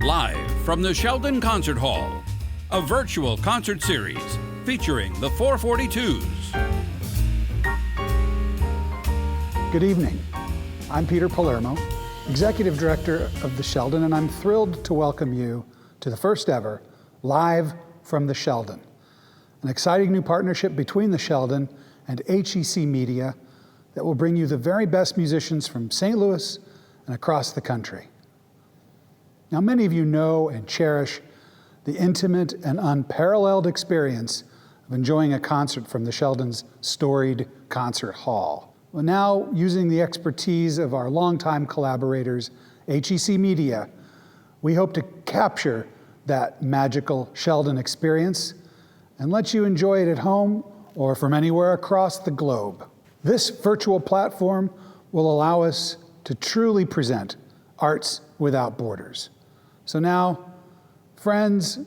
Live from the Sheldon Concert Hall, a virtual concert series featuring the 442s. Good evening. I'm Peter Palermo, Executive Director of the Sheldon, and I'm thrilled to welcome you to the first ever Live from the Sheldon, an exciting new partnership between the Sheldon and HEC Media that will bring you the very best musicians from St. Louis and across the country. Now, many of you know and cherish the intimate and unparalleled experience of enjoying a concert from the Sheldon's storied concert hall. Well, now, using the expertise of our longtime collaborators, HEC Media, we hope to capture that magical Sheldon experience and let you enjoy it at home or from anywhere across the globe. This virtual platform will allow us to truly present arts without borders. So now, friends,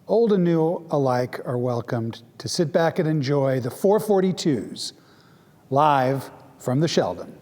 old and new alike, are welcomed to sit back and enjoy the 442s, live from the Sheldon.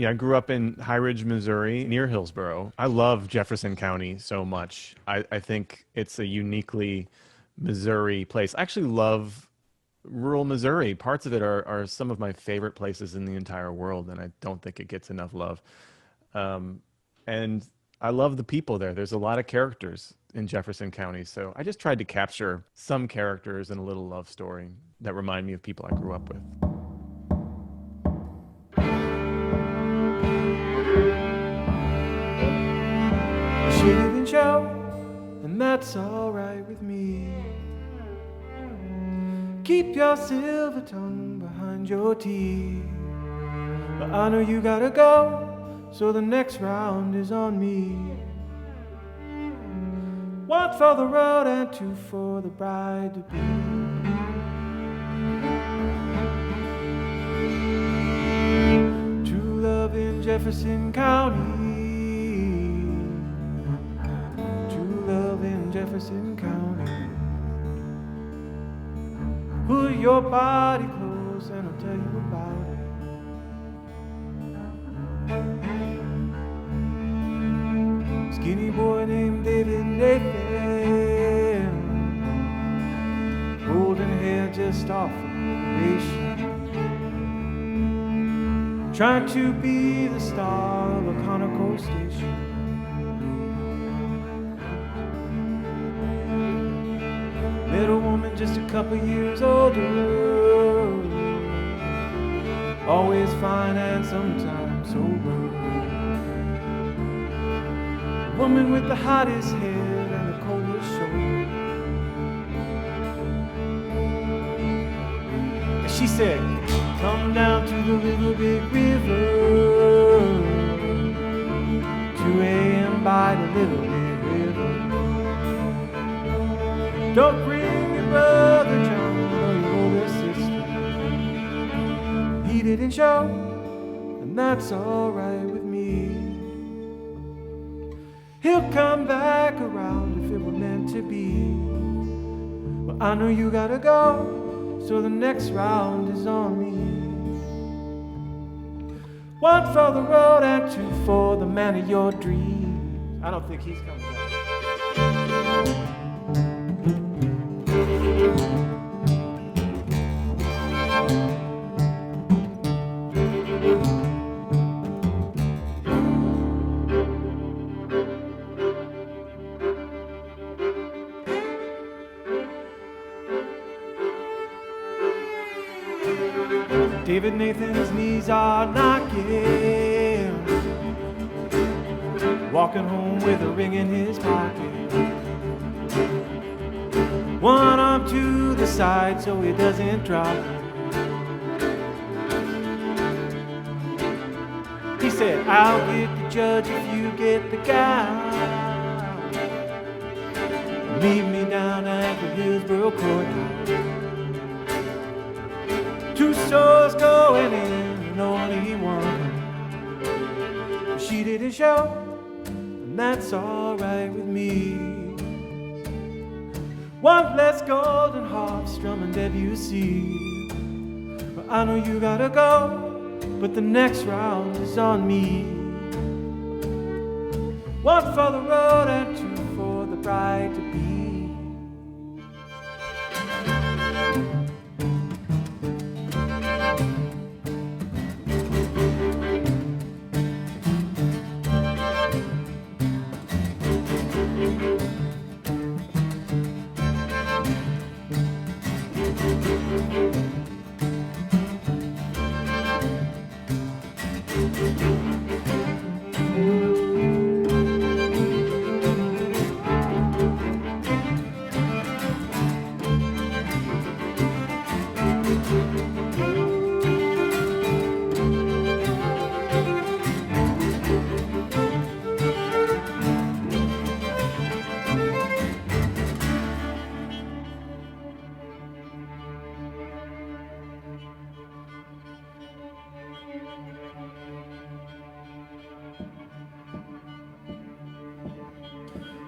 Yeah, I grew up in High Ridge, Missouri, near Hillsboro. I love Jefferson County so much. I think it's a uniquely Missouri place. I actually love rural Missouri. Parts of it are some of my favorite places in the entire world, and I don't think it gets enough love. And I love the people there. There's a lot of characters in Jefferson County, so I just tried to capture some characters in a little love story that remind me of people I grew up with. She didn't show, and that's alright with me. Keep your silver tongue behind your teeth. But I know you gotta go, so the next round is on me. One for the road and two for the bride to be. True love in Jefferson County. Jefferson County. Put your body close and I'll tell you about it. Skinny boy named David Nathan, golden hair just off probation, trying to be the star of a Conoco station. Little woman just a couple years older, always fine and sometimes sober. Woman with the hottest head and the coldest shoulder. And she said, come down to the little big river, 2 a.m. by the little big river. Don't bring your brother John or your older sister. He didn't show, and that's alright with me. He'll come back around if it were meant to be. Well, I know you gotta go, so the next round is on me. One for the road and two for the man of your dreams. I don't think he's coming back. David Nathan's knees are knocking, walking home with a ring in his pocket. One arm to the side so he doesn't drop. He said, I'll get the judge if you get the guy. Meet me down at the Hillsboro courthouse. 2 souls going in and only one. She didn't show, and that's alright with me. One less golden harp strumming Debussy. But I know you gotta go, but the next round is on me. One for the road and two for the bride to be.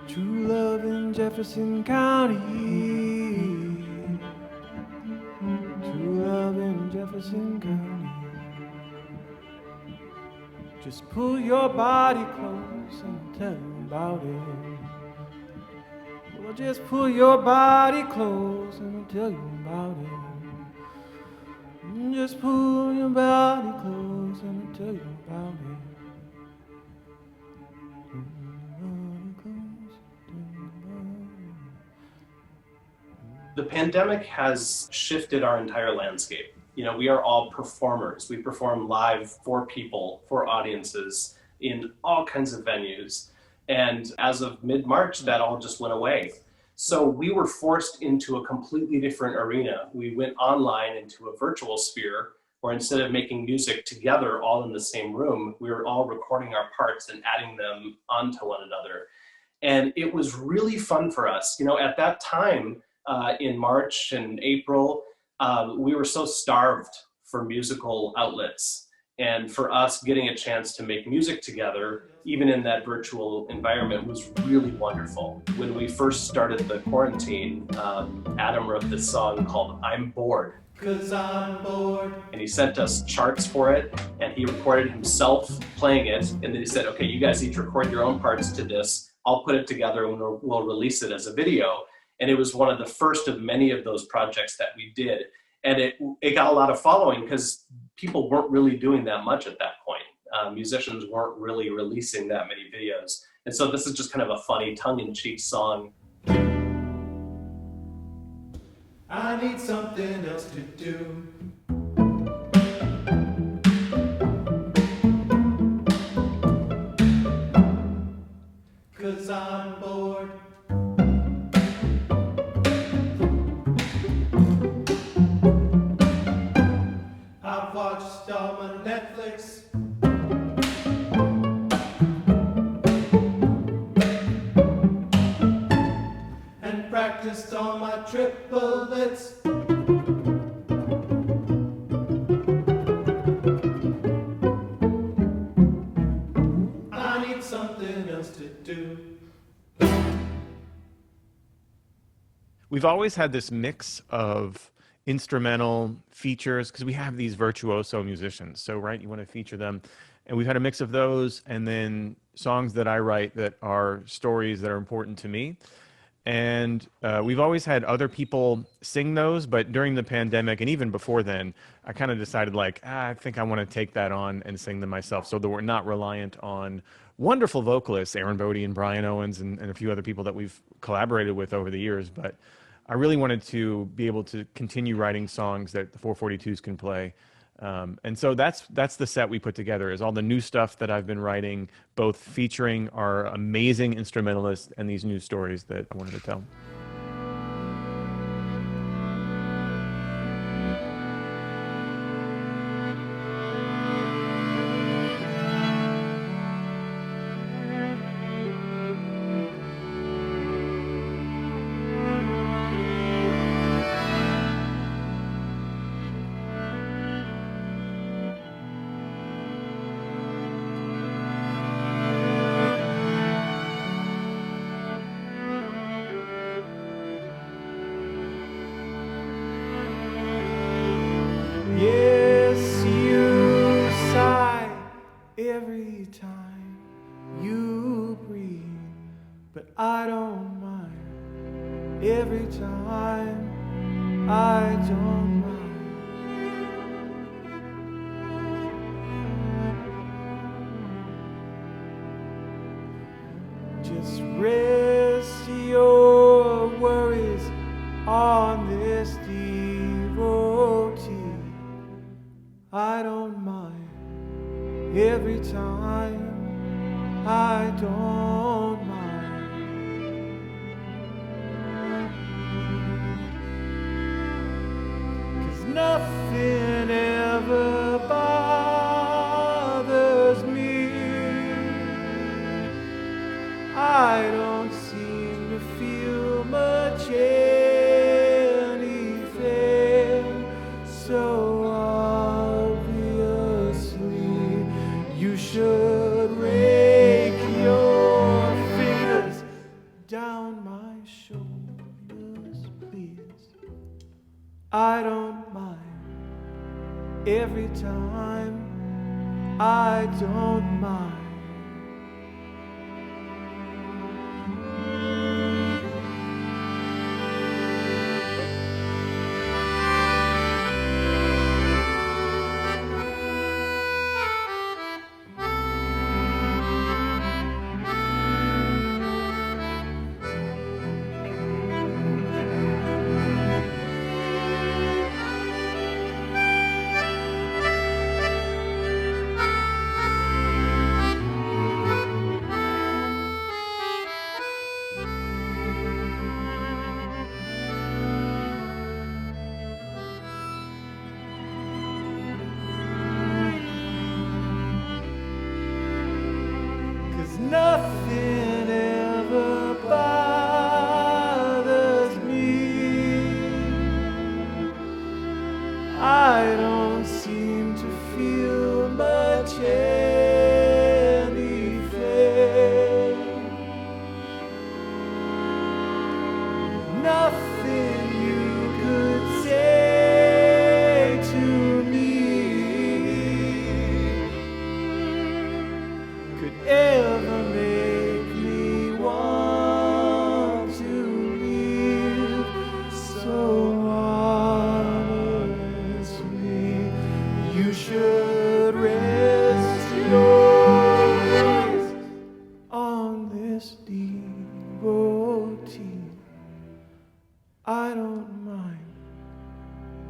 True love in Jefferson County. True love in Jefferson County. Just pull your body close and tell you about it. Well, just pull your body close and I'll tell you about it. Just pull your body close and I'll tell you about it. The pandemic has shifted our entire landscape. You know, we are all performers. We perform live for people, for audiences in all kinds of venues. And as of mid-March, that all just went away. So we were forced into a completely different arena. We went online into a virtual sphere where instead of making music together all in the same room, we were all recording our parts and adding them onto one another. And it was really fun for us. You know, at that time, in March and April, we were so starved for musical outlets. And for us, getting a chance to make music together, even in that virtual environment, was really wonderful. When we first started the quarantine, Adam wrote this song called I'm Bored. 'Cause I'm bored. And he sent us charts for it, and he recorded himself playing it, and then he said, okay, you guys each record your own parts to this. I'll put it together and we'll release it as a video. And it was one of the first of many of those projects that we did. And it got a lot of following because people weren't really doing that much at that point. Musicians weren't really releasing that many videos. And so this is just kind of a funny tongue-in-cheek song. I need something else to do. Cause I'm bored. I've watched all my Netflix. And practiced all my triplets. I need something else to do. We've always had this mix of instrumental features because we have these virtuoso musicians. So, right, you want to feature them. And we've had a mix of those and then songs that I write that are stories that are important to me. And we've always had other people sing those, but during the pandemic and even before then, I kind of decided I think I want to take that on and sing them myself so that we're not reliant on wonderful vocalists, Aaron Bodie and Brian Owens and a few other people that we've collaborated with over the years. But I really wanted to be able to continue writing songs that the 442s can play. And so that's the set we put together, is all the new stuff that I've been writing, both featuring our amazing instrumentalists and these new stories that I wanted to tell. Yes, you sigh every time you breathe, but I don't mind. Every time I don't mind. Just rest your worries on this devotee. I don't mind. Every time I don't mind. 'Cause nothing ever bothers me. I don't seem to feel much anything. So obviously you should rake your fingers down my shoulders, please. I don't mind. Every time I don't mind. Nothing ever bothers me. I don't seem to feel much anything. Nothing you could say to me could ever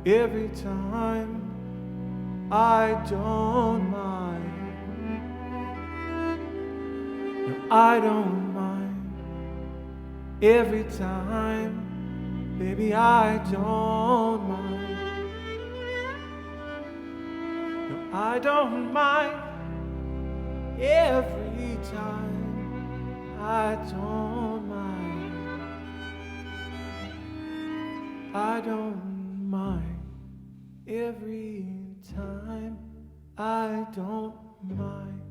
every time. I don't mind. No, I don't mind. Every time, baby, I don't mind. No, I don't mind. Every time, I don't mind. I don't mind. Every time, I don't mind.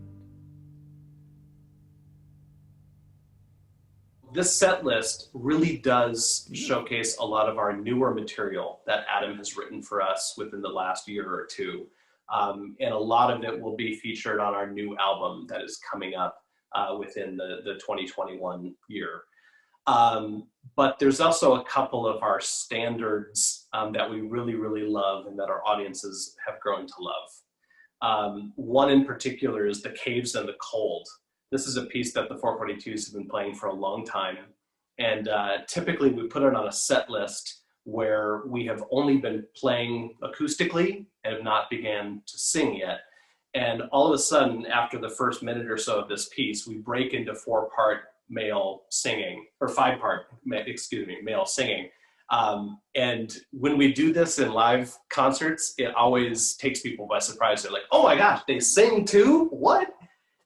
This set list really does showcase a lot of our newer material that Adam has written for us within the last year or two. And a lot of it will be featured on our new album that is coming up within the 2021 year. But there's also a couple of our standards that we really, really love and that our audiences have grown to love. One in particular is The Caves and the Cold. This is a piece that the 442s have been playing for a long time. And typically we put it on a set list where we have only been playing acoustically and have not began to sing yet. And all of a sudden, after the first minute or so of this piece, we break into 4-part male singing, or 5-part, male singing. And when we do this in live concerts, it always takes people by surprise. They're like, oh my gosh, they sing too? What?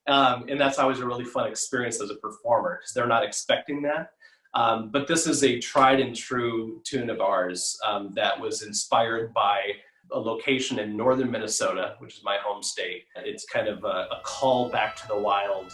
And that's always a really fun experience as a performer because they're not expecting that. But this is a tried and true tune of ours that was inspired by a location in northern Minnesota, which is my home state. It's kind of a call back to the wild.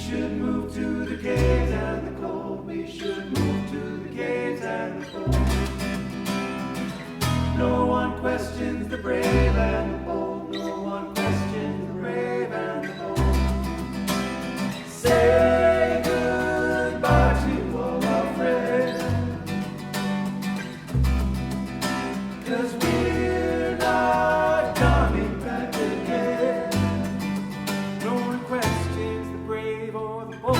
should move to the caves and the cold. We should move to the caves and the cold. No one questions the brave and the bold. No one questions the brave and the bold. Say goodbye to all our friends, 'cause we're not coming back again. No one questions the brave or the bold.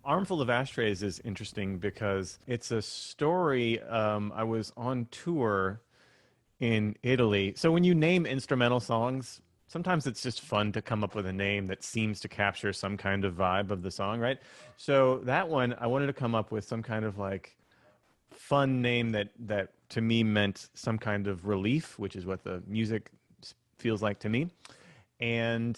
Armful of Ashtrays is interesting because it's a story. I was on tour in Italy. So when you name instrumental songs, sometimes it's just fun to come up with a name that seems to capture some kind of vibe of the song, right? So that one, I wanted to come up with some kind of like fun name that to me meant some kind of relief, which is what the music feels like to me. And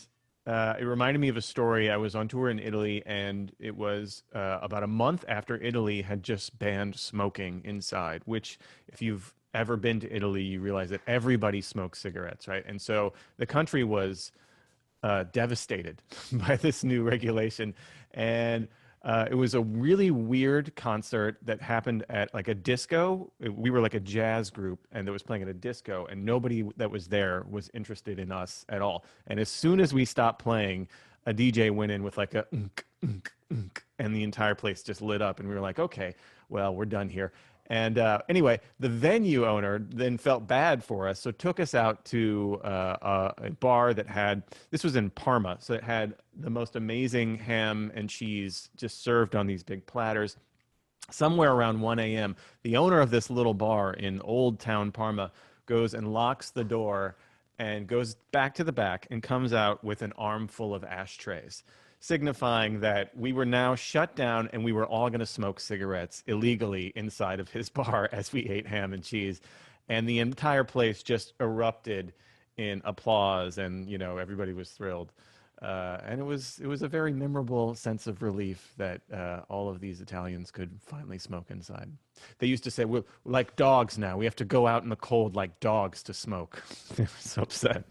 it reminded me of a story. I was on tour in Italy, and it was about a month after Italy had just banned smoking inside, which, if you've ever been to Italy, you realize that everybody smokes cigarettes, right? And so the country was devastated by this new regulation. And it was a really weird concert that happened at like a disco. We were like a jazz group and that was playing at a disco, and nobody that was there was interested in us at all. And as soon as we stopped playing, a DJ went in with like a and the entire place just lit up, and we were like, okay, well, we're done here. And anyway, the venue owner then felt bad for us, so took us out to a bar that had, this was in Parma, so it had the most amazing ham and cheese just served on these big platters. Somewhere around 1 a.m., the owner of this little bar in Old Town Parma goes and locks the door and goes back to the back and comes out with an armful of ashtrays, signifying that we were now shut down and we were all going to smoke cigarettes illegally inside of his bar as we ate ham and cheese. And the entire place just erupted in applause, and, you know, everybody was thrilled. And it was a very memorable sense of relief that all of these Italians could finally smoke inside. They used to say, we're like dogs now. We have to go out in the cold like dogs to smoke. They were so upset.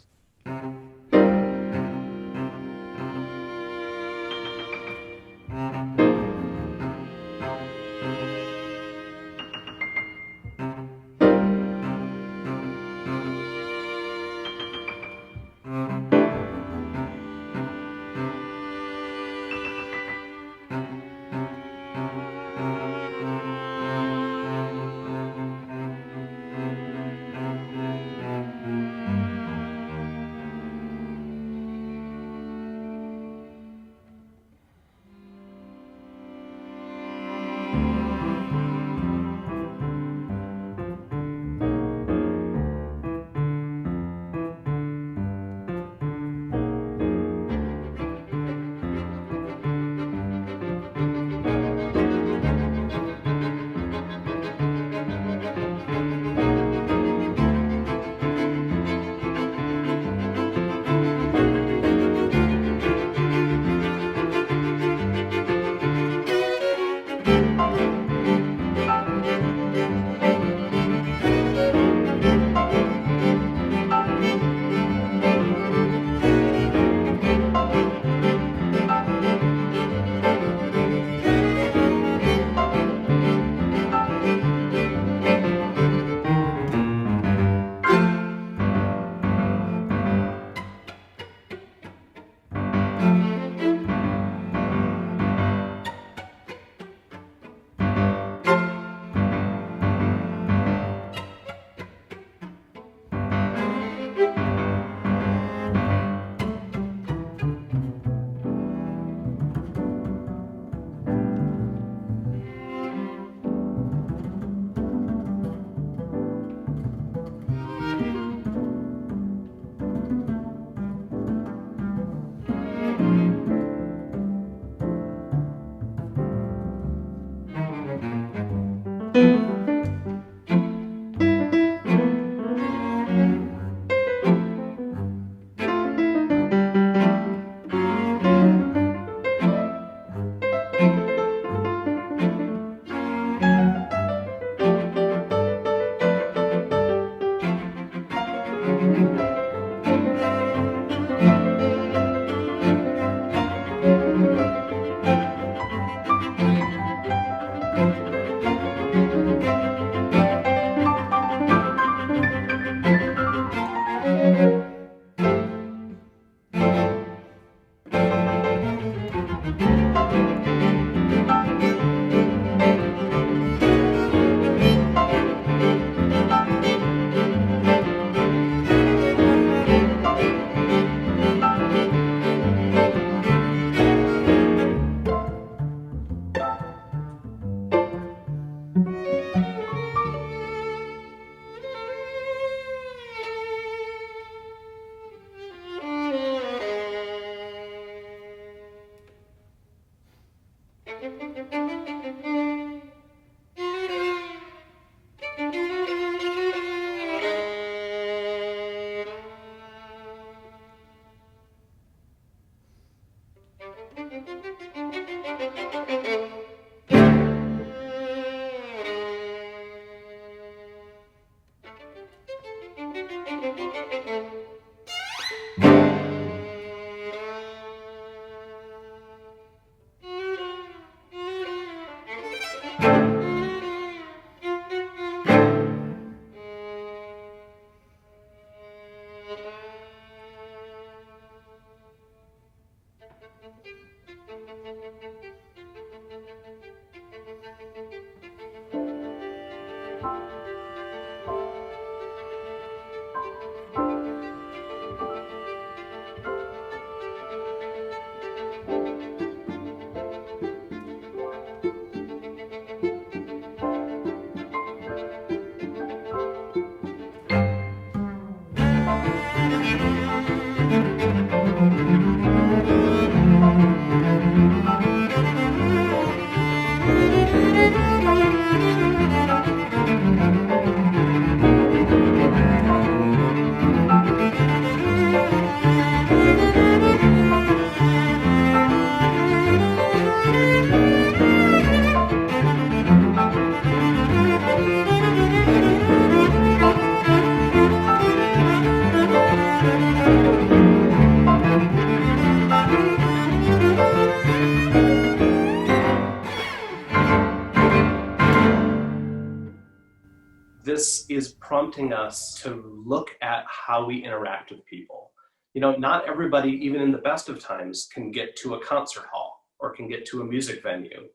is prompting us to look at how we interact with people. Not everybody, even in the best of times, can get to a concert hall or can get to a music venue,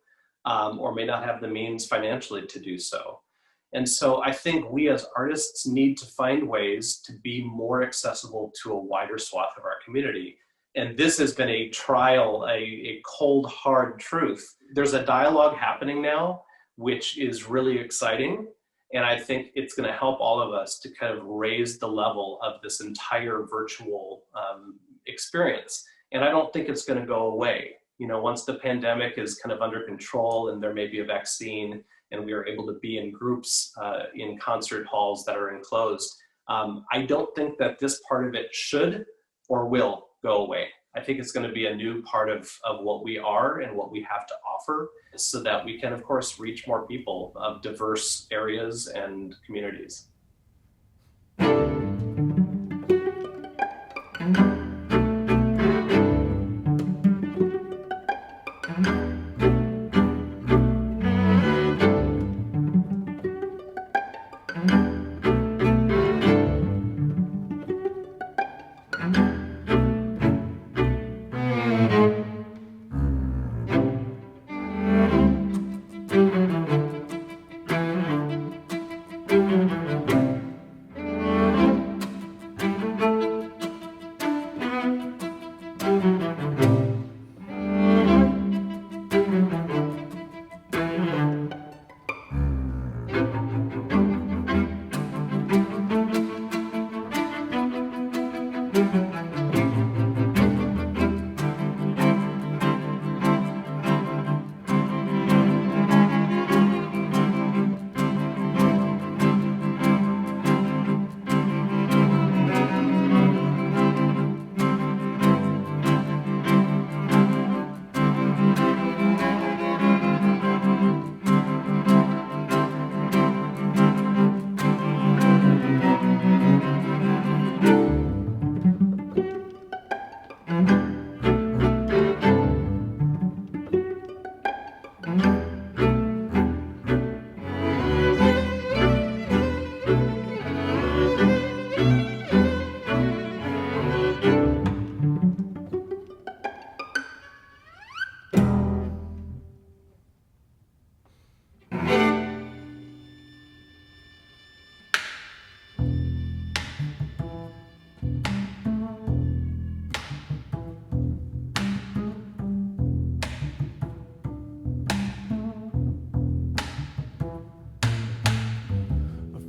or may not have the means financially to do so. And so I think we as artists need to find ways to be more accessible to a wider swath of our community. And this has been a trial, a cold, hard truth. There's a dialogue happening now, which is really exciting. And I think it's going to help all of us to kind of raise the level of this entire virtual experience. And I don't think it's going to go away. Once the pandemic is kind of under control and there may be a vaccine and we are able to be in groups in concert halls that are enclosed, I don't think that this part of it should or will go away. I think it's going to be a new part of what we are and what we have to offer, so that we can, of course, reach more people of diverse areas and communities.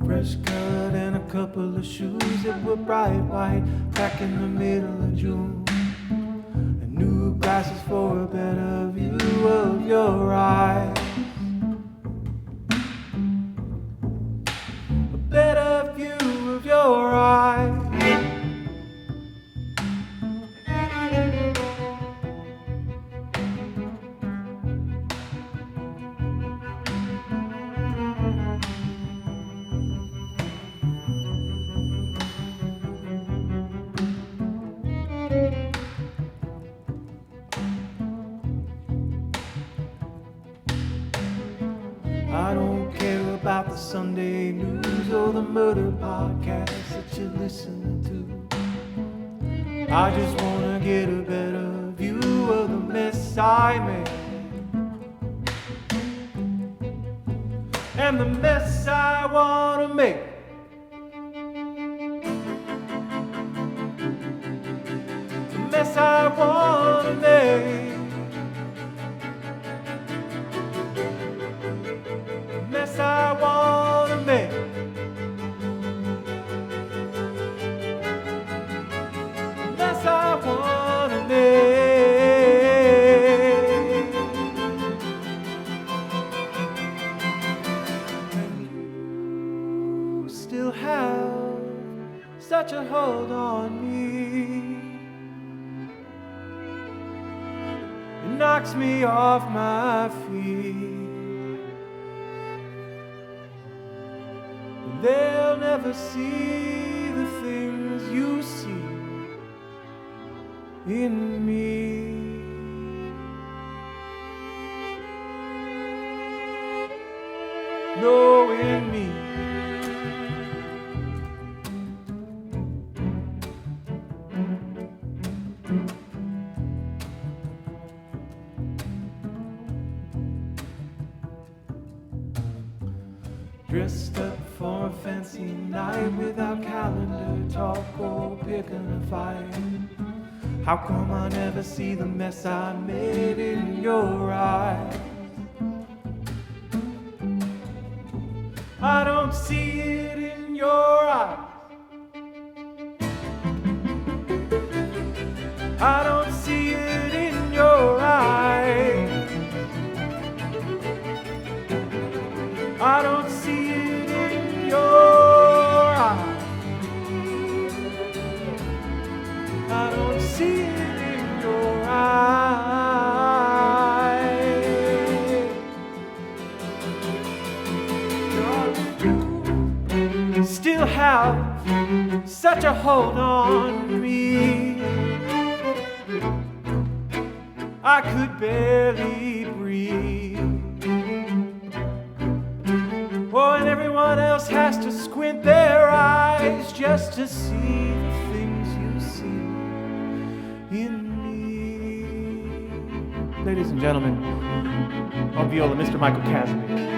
Fresh cut and a couple of shoes that were bright white back in the middle of June. And new glasses for a better view of your eyes. A better view of your eyes. I don't care about the Sunday news or the murder podcast that you're listening to. I just wanna get a better view of the mess I made and the mess I wanna make. The mess I wanna make. Mess I wanna make. Mess I wanna make. And you still have such a hold on me. It knocks me off my feet. They'll never see the things you see in me. No, in me. Dressed up for a fancy night without calendar talk or picking a fight. How come I never see the mess I made in your eyes? I don't see it in your eyes. I don't see it in your eyes. I don't see it in your eyes. I don't see it in your eyes. You still have such a hold on me. I could barely breathe. Oh, and everyone else has to squint their eyes just to see the things you see in me. Ladies and gentlemen, on viola, Mr. Michael Cassidy.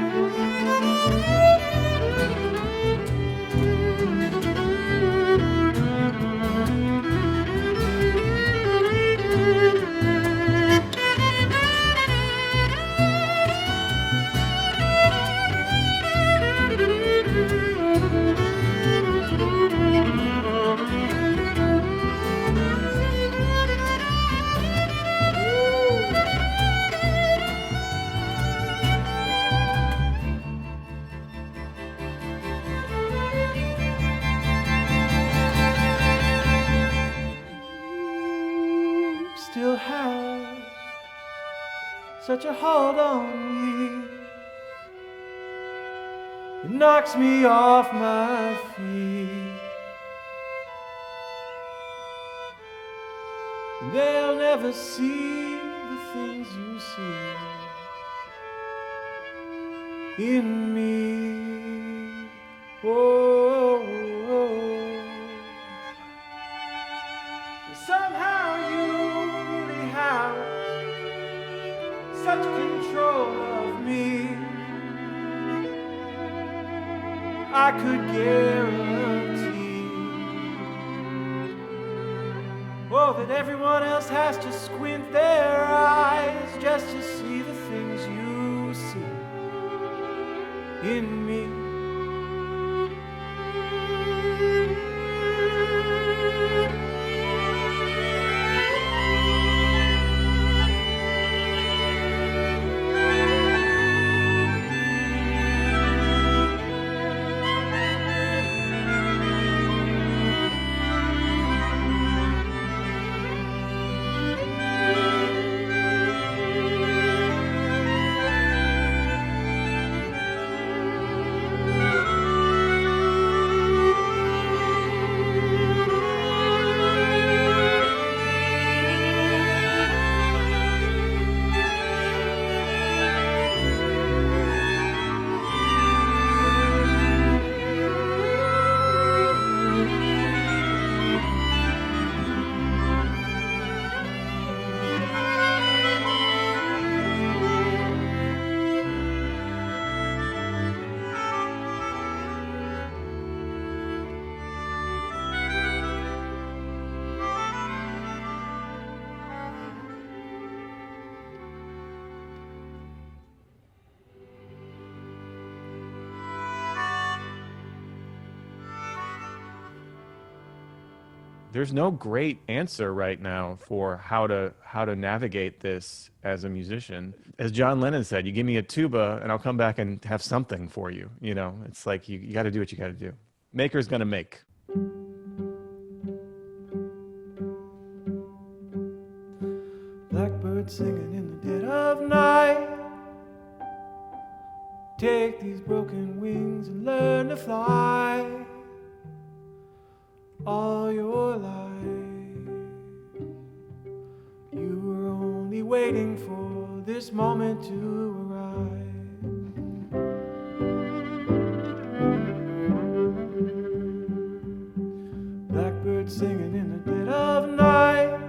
Still have such a hold on me. It knocks me off my feet. They'll never see the things you see in me. Oh, somehow you really have such control of me. I could guarantee, oh, that everyone else has to squint their eyes just to see the things you see in me. There's no great answer right now for how to navigate this as a musician. As John Lennon said, you give me a tuba and I'll come back and have something for you. You know, it's like you got to do what you got to do. Maker's gonna make. Blackbird singing in the dead of night. Take these broken wings and learn to fly. All your life, you were only waiting for this moment to arrive. Blackbird singing in the dead of night.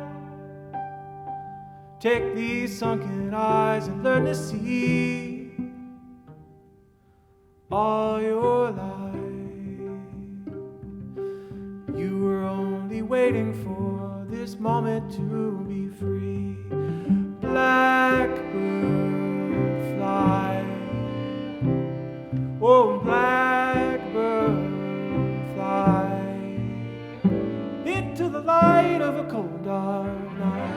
Take these sunken eyes and learn to see. all your life. You were only waiting for this moment to be free. Blackbird fly, oh blackbird fly into the light of a cold dark night.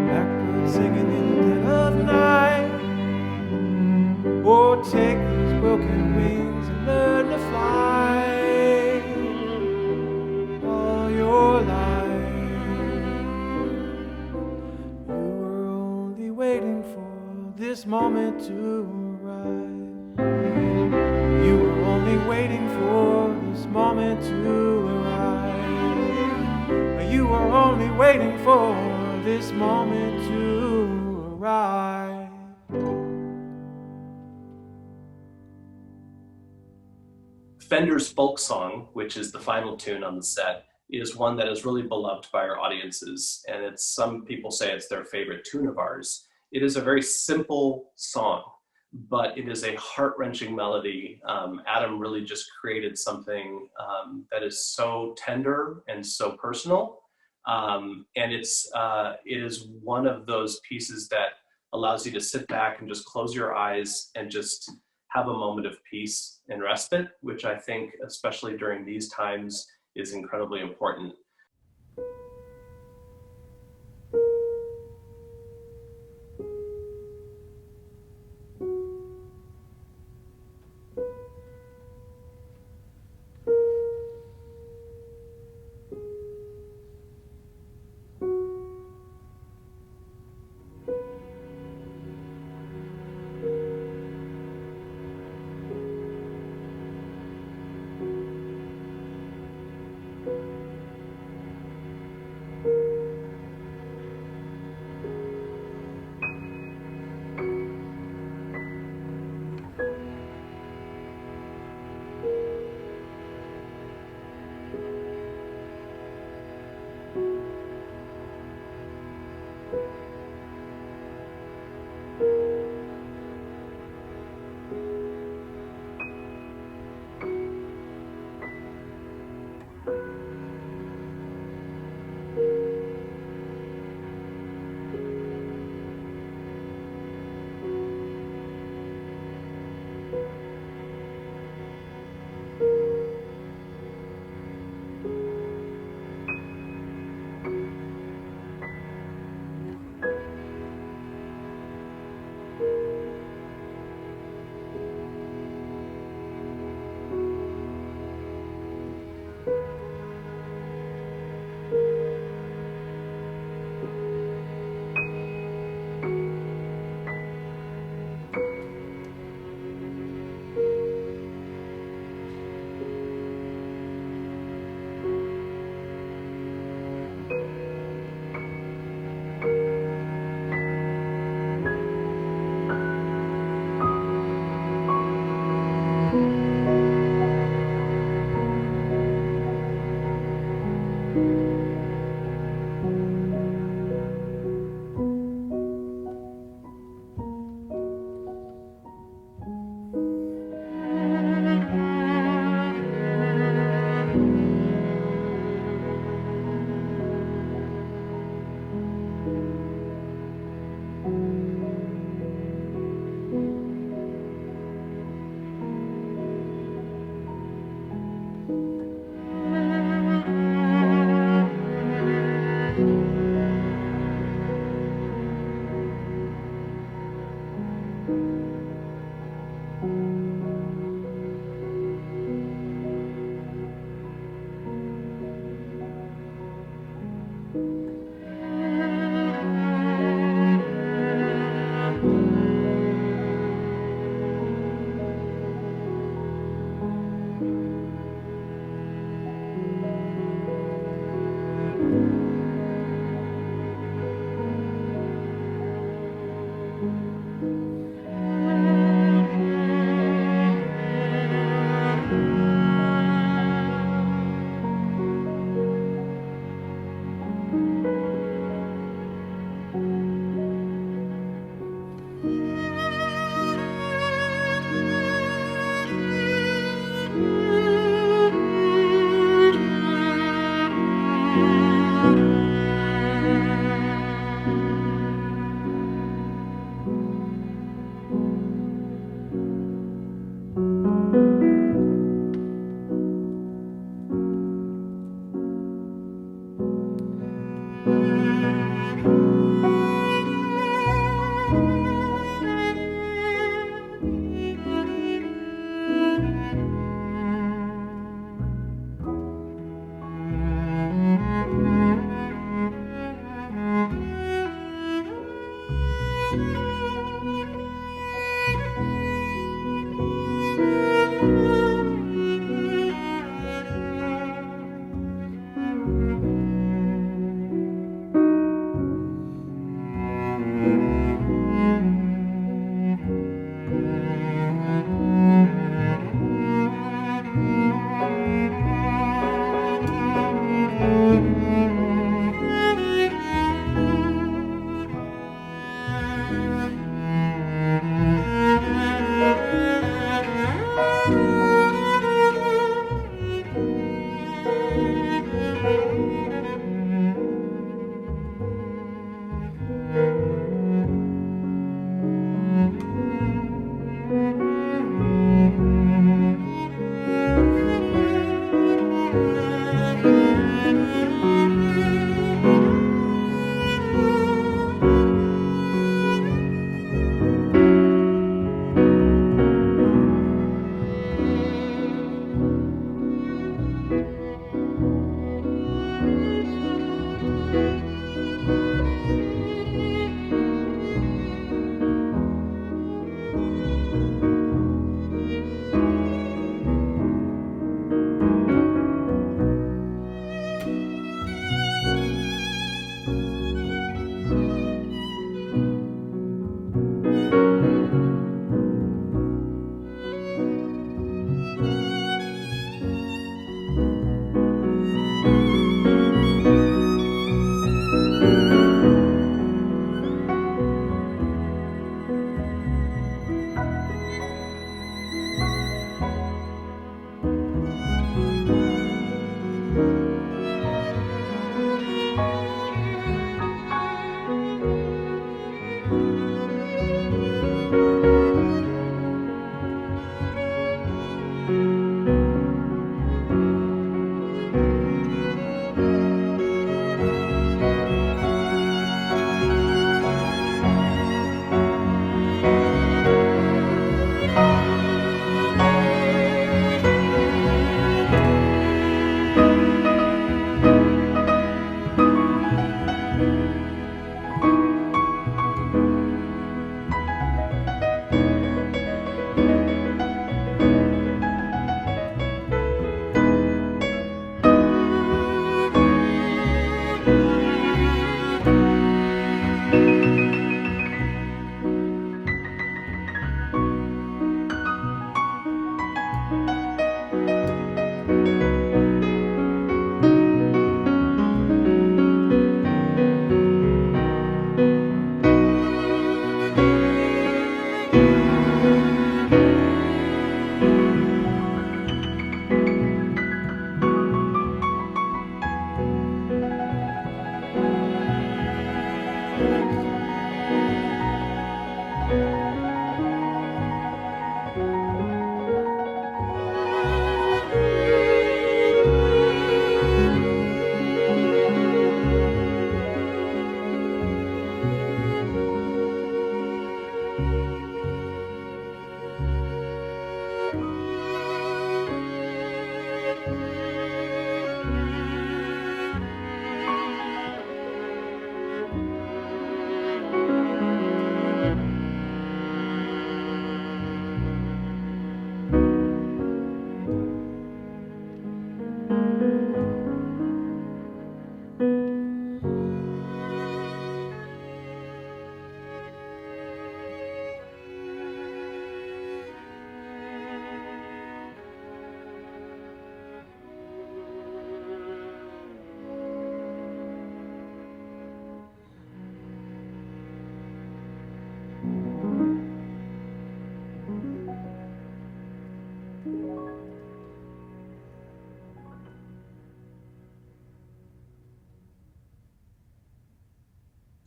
Blackbird singing in the dead of night. Oh, take these broken wings and learn to fly all your life. You were only waiting for this moment to arrive. You were only waiting for this moment to arrive. You were only waiting for this moment to arrive. Fender's Folk Song, which is the final tune on the set, is one that is really beloved by our audiences, and it's, some people say it's their favorite tune of ours. It is a very simple song, but it is a heart-wrenching melody. Adam really just created something that is so tender and so personal, and it is one of those pieces that allows you to sit back and just close your eyes and just have a moment of peace and respite, which I think, especially during these times, is incredibly important.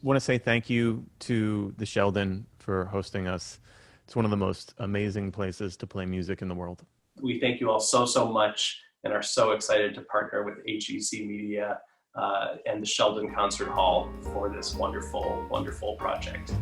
want to say thank you to the Sheldon for hosting us. It's one of the most amazing places to play music in the world. We thank you all so much and are so excited to partner with HEC Media and the Sheldon Concert Hall for this wonderful project.